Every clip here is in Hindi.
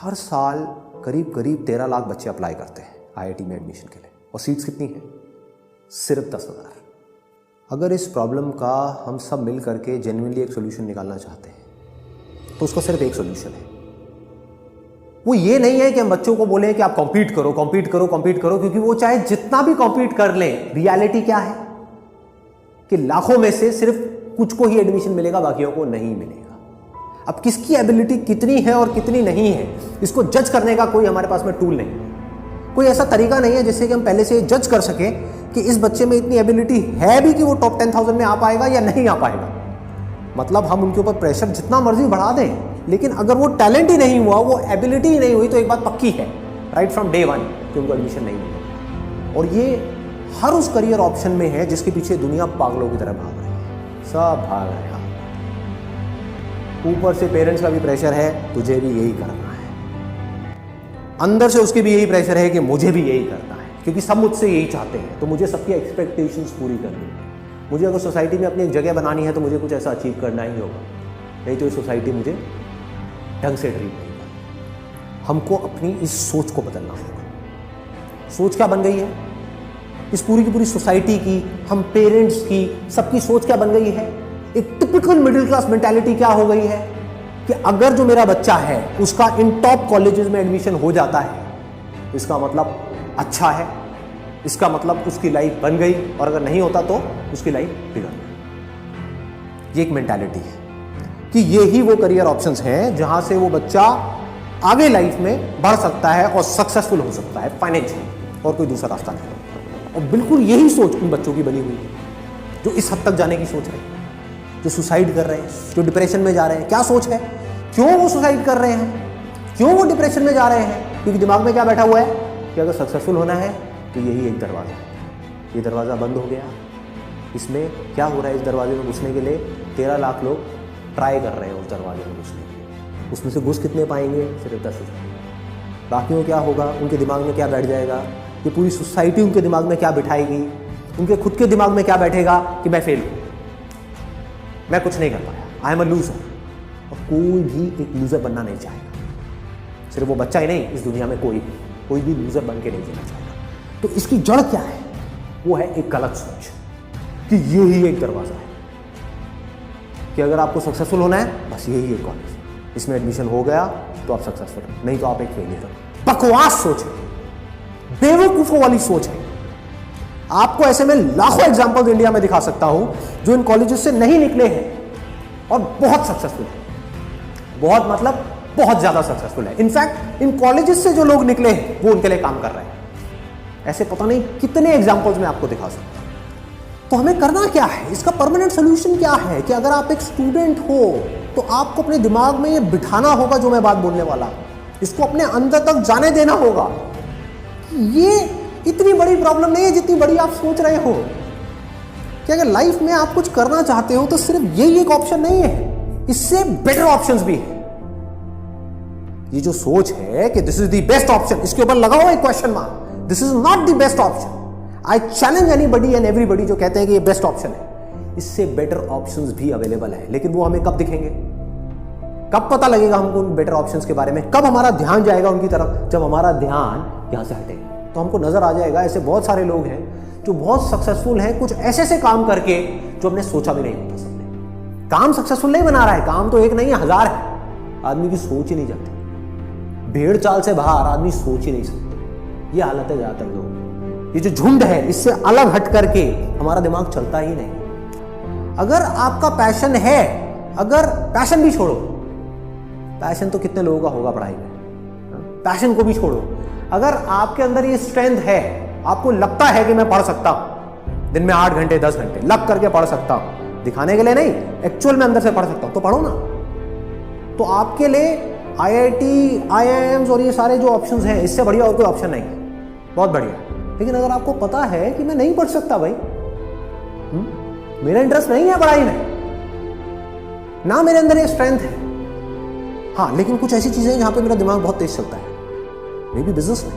हर साल करीब करीब 13 लाख बच्चे अप्लाई करते हैं आईआईटी में एडमिशन के लिए, और सीट्स कितनी हैं? सिर्फ 10,000। अगर इस प्रॉब्लम का हम सब मिल करके जेन्युइनली एक सोल्यूशन निकालना चाहते हैं तो उसका सिर्फ एक सोल्यूशन है। वो ये नहीं है कि हम बच्चों को बोलें कि आप कॉम्पीट करो कॉम्पीट करो कॉम्पीट करो, क्योंकि वो चाहे जितना भी कॉम्पीट कर लें, रियलिटी क्या है कि लाखों में से सिर्फ कुछ को ही एडमिशन मिलेगा, बाकियों को नहीं मिलेगा। अब किसकी एबिलिटी कितनी है और कितनी नहीं है, इसको जज करने का कोई हमारे पास में टूल नहीं है। कोई ऐसा तरीका नहीं है जिससे कि हम पहले से जज कर सके कि इस बच्चे में इतनी एबिलिटी है भी कि वो टॉप 10,000 में आ पाएगा या नहीं आ पाएगा। मतलब हम उनके ऊपर प्रेशर जितना मर्जी बढ़ा दें, लेकिन अगर वो टैलेंट ही नहीं हुआ, वो एबिलिटी ही नहीं हुई, तो एक बात पक्की है राइट फ्रॉम डे वन कि उनको एडमिशन नहीं मिलेगा। और ये हर उस करियर ऑप्शन में है जिसके पीछे दुनिया पागलों की तरह भाग रही है, सब भाग रहे हैं। ऊपर से पेरेंट्स का भी प्रेशर है, तुझे भी यही करना है, अंदर से उसके भी यही प्रेशर है कि मुझे भी यही करना है, क्योंकि सब मुझसे यही चाहते हैं, तो मुझे सबकी एक्सपेक्टेशंस पूरी करनी है। मुझे अगर सोसाइटी में अपनी एक जगह बनानी है तो मुझे कुछ ऐसा अचीव करना ही होगा, नहीं तो ये सोसाइटी मुझे ढंग से ट्रीट नहीं करेगी। हमको अपनी इस सोच को बदलना होगा। सोच क्या बन गई है इस पूरी की पूरी सोसाइटी की, हम पेरेंट्स की, सबकी सोच क्या बन गई है? एक टिपिकल मिडिल क्लास मेंटालिटी क्या हो गई है कि अगर जो मेरा बच्चा है उसका इन टॉप कॉलेजेस में एडमिशन हो जाता है, इसका मतलब अच्छा है, इसका मतलब उसकी लाइफ बन गई, और अगर नहीं होता तो उसकी लाइफ बिगड़ गई। ये एक मेंटालिटी है कि ये ही वो करियर ऑप्शंस हैं जहां से वो बच्चा आगे लाइफ में बढ़ सकता है और सक्सेसफुल हो सकता है फाइनेंशियली, और कोई दूसरा रास्ता नहीं। और बिल्कुल यही सोच उन बच्चों की बनी हुई है जो इस हद तक जाने की सोच रहे हैं, जो सुसाइड कर रहे हैं, जो डिप्रेशन में जा रहे हैं। क्या सोच है? क्यों वो सुसाइड कर रहे हैं? क्यों वो डिप्रेशन में जा रहे हैं? क्योंकि दिमाग में क्या बैठा हुआ है कि अगर सक्सेसफुल होना है तो यही एक दरवाज़ा है, ये दरवाज़ा बंद हो गया, इसमें क्या हो रहा है? इस दरवाजे में घुसने के लिए 13 लाख लोग ट्राई कर रहे हैं उस दरवाजे में घुसने के लिए। उसमें से घुस कितने पाएंगे? सिर्फ 10,000। बाकियों क्या होगा? उनके दिमाग में क्या बैठ जाएगा? ये पूरी सोसाइटी उनके दिमाग में क्या बिठाएगी? उनके खुद के दिमाग में क्या बैठेगा कि मैं फेल हूँ, मैं कुछ नहीं कर पाया, आई एम अ लूजर। और कोई भी एक लूजर बनना नहीं चाहेगा। सिर्फ वो बच्चा ही नहीं, इस दुनिया में कोई भी लूजर बन के नहीं जीना चाहेगा। तो इसकी जड़ क्या है? वो है एक गलत सोच कि ये ही एक दरवाजा है कि अगर आपको सक्सेसफुल होना है बस यही एक कॉलेज, इसमें एडमिशन हो गया तो आप सक्सेसफुल हो, नहीं तो आप एक फेलियर हो। बकवास सोच है, बेवकूफों वाली सोच है। आपको ऐसे में लाखों एग्जांपल्स इंडिया में दिखा सकता हूं जो इन कॉलेजेस से नहीं निकले हैं और बहुत सक्सेसफुल है। बहुत मतलब बहुत ज्यादा सक्सेसफुल है। इनफैक्ट इन कॉलेजेस से जो लोग निकले हैं वो उनके लिए काम कर रहे हैं। ऐसे पता नहीं कितने एग्जांपल्स मैं आपको दिखा सकता हूं। तो हमें करना क्या है? इसका परमानेंट सोल्यूशन क्या है कि अगर आप एक स्टूडेंट हो तो आपको अपने दिमाग में ये बिठाना होगा जो मैं बात बोलने वाला, इसको अपने अंदर तक जाने देना होगा। ये इतनी बड़ी प्रॉब्लम नहीं है जितनी बड़ी आप सोच रहे हो कि अगर लाइफ में आप कुछ करना चाहते हो तो सिर्फ यही एक ऑप्शन नहीं है, इससे बेटर ऑप्शंस भी है। ये जो सोच है कि this is the best option, इसके ऊपर लगाओ एक question mark. This is not the best option. I challenge anybody and everybody जो कहते हैं कि ये बेस्ट ऑप्शन है, इससे बेटर ऑप्शंस भी अवेलेबल है। लेकिन वो हमें कब दिखेंगे? कब पता लगेगा हमको उन बेटर ऑप्शंस के बारे में? कब हमारा ध्यान जाएगा उनकी तरफ? जब हमारा ध्यान यहां से हटेगा तो हमको नजर आ जाएगा ऐसे बहुत सारे लोग हैं जो बहुत सक्सेसफुल हैं कुछ ऐसे काम करके जो हमने सोचा भी नहीं होता। सबने काम सक्सेसफुल नहीं बना रहा है, काम तो एक नहीं है, 1000 है। आदमी की सोच ही नहीं जाती, भेड़ चाल से बाहर आदमी सोच ही नहीं सकता। ये हालत है ज्यादातर लोग। ये जो झुंड है इससे अलग हट करके हमारा दिमाग चलता ही नहीं। अगर आपका पैशन है, अगर पैशन भी छोड़ो, पैशन तो कितने लोगों का होगा पढ़ाई में, पैशन को भी छोड़ो। अगर आपके अंदर ये स्ट्रेंथ है, आपको लगता है कि मैं पढ़ सकता हूं दिन में 8 घंटे 10 घंटे लग करके पढ़ सकता हूं, दिखाने के लिए नहीं, एक्चुअल में अंदर से पढ़ सकता हूं, तो पढ़ो ना। तो आपके लिए आईआईटी, आईआईएम्स और ये सारे जो ऑप्शंस हैं इससे बढ़िया और कोई ऑप्शन नहीं है, बहुत बढ़िया। लेकिन अगर आपको पता है कि मैं नहीं पढ़ सकता भाई, मेरा इंटरेस्ट नहीं है पढ़ाई में, ना मेरे अंदर ये स्ट्रेंथ है, हाँ, लेकिन कुछ ऐसी चीजें हैं जहां पे मेरा दिमाग बहुत तेज चलता है, मे बी बिजनेस में,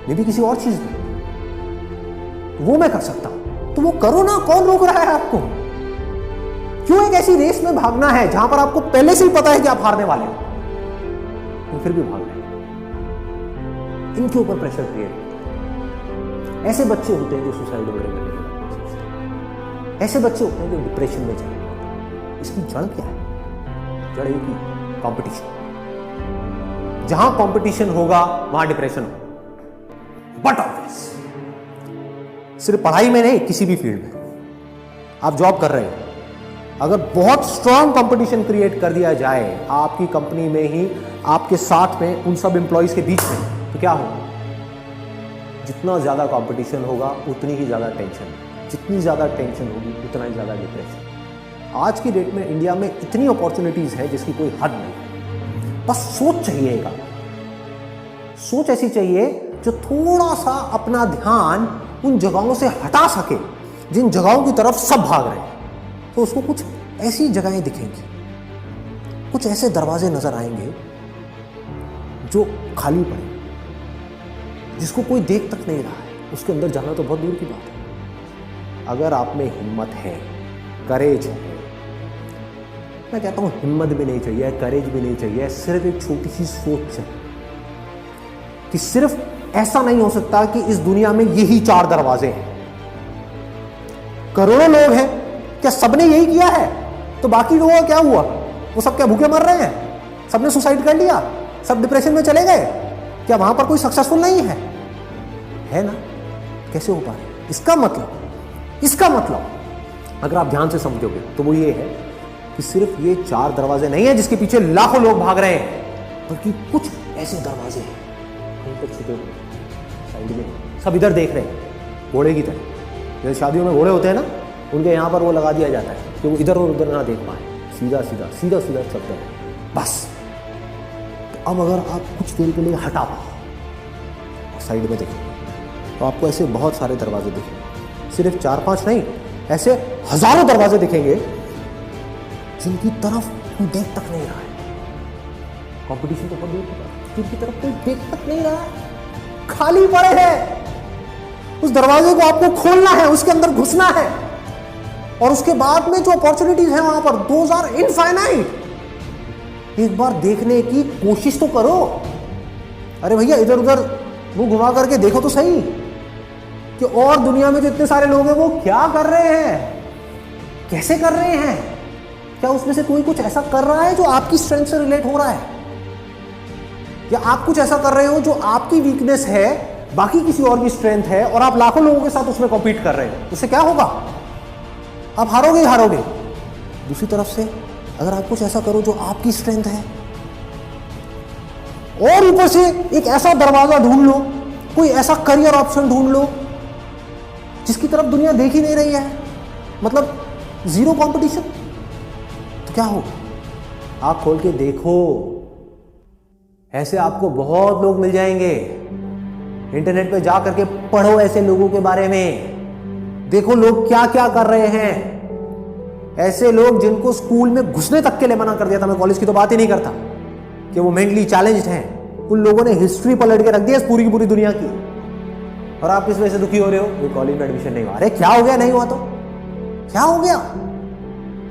मे बी किसी और चीज में, वो मैं कर सकता हूं, तो वो करो ना। कौन रोक रहा है आपको? क्यों एक ऐसी रेस में भागना है जहां पर आपको पहले से ही पता है कि आप हारने वाले हो? लेकिन फिर भी भाग रहे हैं। इनके ऊपर प्रेशर क्रिएट होता है। ऐसे बच्चे होते हैं जो सुसाइड वगैरह करने के बाद सोचते हैं। ऐसे बच्चे होते हैं जो डिप्रेशन में चले जाते हैं। इसकी जड़ क्या है? जड़ एक ही, कंपटीशन। जहां कंपटीशन होगा वहां डिप्रेशन होगा। बट ऑब्वियस सिर्फ पढ़ाई में नहीं, किसी भी फील्ड में आप जॉब कर रहे हैं, अगर बहुत स्ट्रांग कंपटीशन क्रिएट कर दिया जाए आपकी कंपनी में ही, आपके साथ में, उन सब एम्प्लॉइज के बीच में, तो क्या होगा? जितना ज्यादा कंपटीशन होगा उतनी ही ज्यादा टेंशन, जितनी ज्यादा टेंशन होगी उतना ही ज्यादा डिप्रेशन। आज की डेट में इंडिया में इतनी अपॉर्चुनिटीज है जिसकी कोई हद नहीं। बस सोच चाहिएगा, सोच ऐसी चाहिए जो थोड़ा सा अपना ध्यान उन जगहों से हटा सके जिन जगहों की तरफ सब भाग रहे हैं। तो उसको कुछ ऐसी जगहें दिखेंगी, कुछ ऐसे दरवाजे नजर आएंगे जो खाली पड़े, जिसको कोई देख तक नहीं रहा है। उसके अंदर जाना तो बहुत दूर की बात है। अगर आप में हिम्मत है, करेज है, मैं कहता हूं हिम्मत भी नहीं चाहिए, करेज भी नहीं चाहिए, सिर्फ एक छोटी सी सोच चाहिए कि सिर्फ ऐसा नहीं हो सकता कि इस दुनिया में यही 4 दरवाजे हैं। करोड़ों लोग हैं, क्या सबने यही किया है? तो बाकी लोगों का क्या हुआ? वो सब क्या भूखे मर रहे हैं? सबने सुसाइड कर लिया? सब डिप्रेशन में चले गए? क्या वहां पर कोई सक्सेसफुल नहीं है? है ना? कैसे हो पा रहे? इसका मतलब अगर आप ध्यान से समझोगे तो वो ये है कि सिर्फ ये 4 दरवाजे नहीं है जिसके पीछे लाखों लोग भाग रहे हैं, बल्कि कुछ ऐसे दरवाजे हैं कहीं पर छुपे हुए साइड में, सब इधर देख रहे हैं, घोड़े की तरह। जैसे शादियों में घोड़े होते हैं ना, उनके यहाँ पर वो लगा दिया जाता है कि वो इधर और उधर ना देख पाए, सीधा सीधा सीधा सीधा चलते हैं बस। तो अब अगर आप कुछ देर के लिए हटा पाओ, साइड में देखें, तो आपको ऐसे बहुत सारे दरवाजे दिखेंगे। सिर्फ 4-5 नहीं, ऐसे हजारों दरवाजे दिखेंगे जिनकी तरफ कोई देख तक नहीं रहा है। कंपटीशन तो बहुत दूर की बात है, जिनकी तरफ कोई देख तक नहीं रहा है, खाली पड़े हैं। उस दरवाजे को आपको खोलना है, उसके अंदर घुसना है, और उसके बाद में जो अपॉर्चुनिटीज है वहां पर, दोज आर इनफाइनाइट। एक बार देखने की कोशिश तो करो। अरे भैया, इधर उधर वो घुमा करके देखो तो सही कि और दुनिया में जो इतने सारे लोग हैं वो क्या कर रहे हैं, कैसे कर रहे हैं। क्या उसमें से कोई कुछ ऐसा कर रहा है जो आपकी स्ट्रेंथ से रिलेट हो रहा है, या आप कुछ ऐसा कर रहे हो जो आपकी वीकनेस है, बाकी किसी और की स्ट्रेंथ है, और आप लाखों लोगों के साथ उसमें कॉम्पीट कर रहे हो। उससे क्या होगा? आप हारोगे ही हारोगे। दूसरी तरफ से अगर आप कुछ ऐसा करो जो आपकी स्ट्रेंथ है, और ऊपर से एक ऐसा दरवाजा ढूंढ लो, कोई ऐसा करियर ऑप्शन ढूंढ लो जिसकी तरफ दुनिया देख ही नहीं रही है, मतलब जीरो कंपटीशन, तो क्या हो? आंख खोल के देखो, ऐसे आपको बहुत लोग मिल जाएंगे। इंटरनेट पे जा करके पढ़ो ऐसे लोगों के बारे में, देखो लोग क्या क्या कर रहे हैं। ऐसे लोग जिनको स्कूल में घुसने तक के लिए मना कर दिया था, मैं कॉलेज की तो बात ही नहीं करता, कि वो मेंटली चैलेंज्ड हैं, उन लोगों ने हिस्ट्री पलट के रख दी है पूरी की पूरी दुनिया की। और आप किस वजह से दुखी हो रहे हो? ये कॉलेज में एडमिशन नहीं हुआ। अरे क्या हो गया? नहीं हुआ तो क्या हो गया?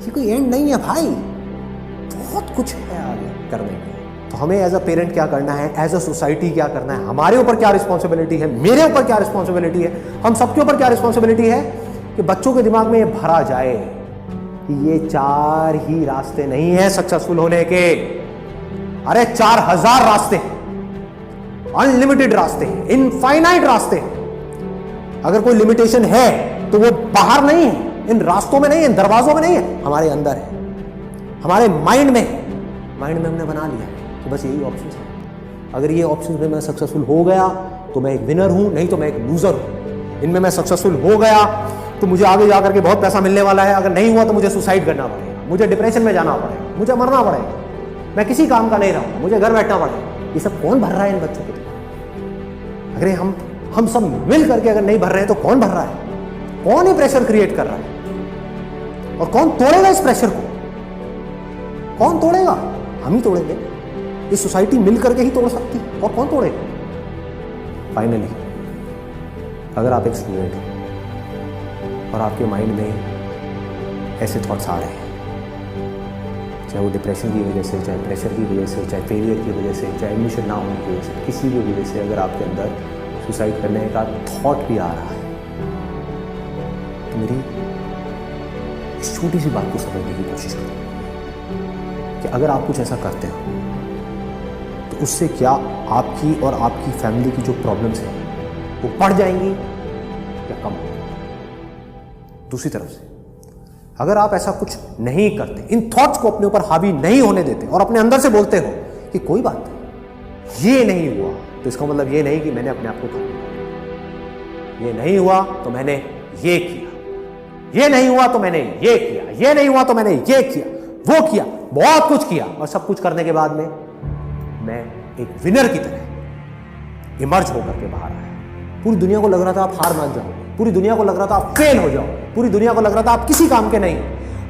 ये कोई एंड नहीं है भाई, बहुत कुछ है आगे करने के। तो हमें एज अ पेरेंट क्या करना है, एज अ सोसाइटी क्या करना है, हमारे ऊपर क्या रिस्पॉन्सिबिलिटी है, मेरे ऊपर क्या रिस्पॉन्सिबिलिटी है, हम सबके ऊपर क्या रिस्पॉन्सिबिलिटी है कि बच्चों के दिमाग में ये भरा जाए कि ये 4 ही रास्ते नहीं है सक्सेसफुल होने के। अरे 4000 रास्ते, अनलिमिटेड रास्ते, इनफाइनाइट रास्ते। अगर कोई लिमिटेशन है तो वो बाहर नहीं है, इन रास्तों में नहीं है, इन दरवाजों में नहीं है, हमारे अंदर है, हमारे माइंड में हमने बना लिया है कि बस यही ऑप्शन है। अगर ये ऑप्शन में मैं सक्सेसफुल हो गया तो मैं एक विनर हूं, नहीं तो मैं एक लूजर हूं। इनमें मैं सक्सेसफुल हो गया तो मुझे आगे जाकर के बहुत पैसा मिलने वाला है, अगर नहीं हुआ तो मुझे सुसाइड करना पड़ेगा, मुझे डिप्रेशन में जाना पड़ेगा, मुझे मरना पड़ेगा, मैं किसी काम का नहीं रहूंगा, मुझे घर बैठना पड़ेगा। ये सब कौन भर रहा है इन बच्चों के लिए? अगर हम सब मिल करके अगर नहीं भर रहे हैं तो कौन भर रहा है? कौन ये प्रेशर क्रिएट कर रहा है? और कौन तोड़ेगा इस प्रेशर को? कौन तोड़ेगा? हम ही तोड़ेंगे। ये सोसाइटी मिल करके ही तोड़ सकती है, और कौन तोड़ेगा? फाइनली, अगर आप एक स्टूडेंट हो और आपके माइंड में ऐसे थॉट्स आ रहे हैं चाहे वो डिप्रेशन की वजह से, चाहे प्रेशर की वजह से, चाहे फेलियर की वजह से, चाहे एडमिशन ना होने की वजह से, किसी भी वजह से अगर आपके अंदर सुसाइड करने का थॉट भी आ रहा है, तो मेरी इस छोटी सी बात को समझने की कोशिश करो कि अगर आप कुछ ऐसा करते हो तो उससे क्या आपकी और आपकी फैमिली की जो प्रॉब्लम्स हैं वो बढ़ जाएंगी या कम होंगी। दूसरी तरफ से अगर आप ऐसा कुछ नहीं करते, इन थॉट्स को अपने ऊपर हावी नहीं होने देते और अपने अंदर से बोलते हो कि कोई बात नहीं, ये नहीं हुआ, तो इसका मतलब ये नहीं कि मैंने अपने आप को खा लिया, ये नहीं हुआ तो मैंने ये किया, ये नहीं हुआ तो मैंने ये किया, ये नहीं हुआ तो मैंने ये किया, वो किया, बहुत कुछ किया, और सब कुछ करने के बाद में मैं एक विनर की तरह इमर्ज होकर के बाहर आया। पूरी दुनिया को लग रहा था आप हार मान जाओ, पूरी दुनिया को लग रहा था आप फेल हो जाओ, पूरी दुनिया को लग रहा था आप किसी काम के नहीं,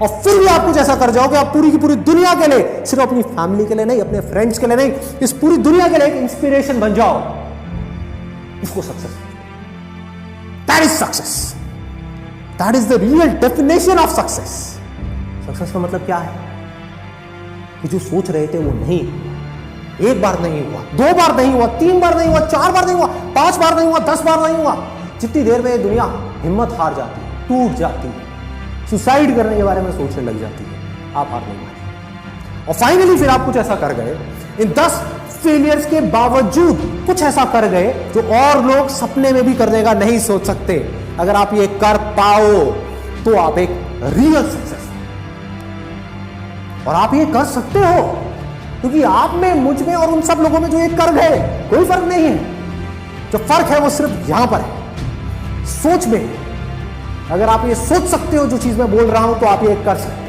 और फिर भी आप कुछ ऐसा कर जाओ कि आप पूरी की पूरी दुनिया के लिए, सिर्फ अपनी फैमिली के लिए नहीं, अपने फ्रेंड्स के लिए नहीं, इस पूरी दुनिया के लिए एक इंस्पिरेशन बन जाओ। इसको success, that is success, that is the real definition of success. Success का मतलब क्या है कि जो सोच रहे थे वो नहीं, एक बार नहीं हुआ, 2 बार नहीं हुआ, 3 बार नहीं हुआ, 4 बार नहीं हुआ, 5 बार नहीं हुआ, 10 बार नहीं हुआ, जितनी देर में ये दुनिया हिम्मत हार जाती है, टूट जाती है, सुसाइड करने के बारे में सोचने लग जाती है, आप हार नहीं माने। और फाइनली फिर आप कुछ ऐसा कर गए, इन 10 फेलियर्स के बावजूद कुछ ऐसा कर गए जो और लोग सपने में भी करने का नहीं सोच सकते। अगर आप ये कर पाओ तो आप एक रियल सक्सेस, और आप ये कर सकते हो क्योंकि आप में, मुझ में और उन सब लोगों में जो ये कर गए, कोई फर्क नहीं है। जो फर्क है वो सिर्फ यहां पर है, सोच में। अगर आप ये सोच सकते हो जो चीज मैं बोल रहा हूं तो आप ये कर सकते हो।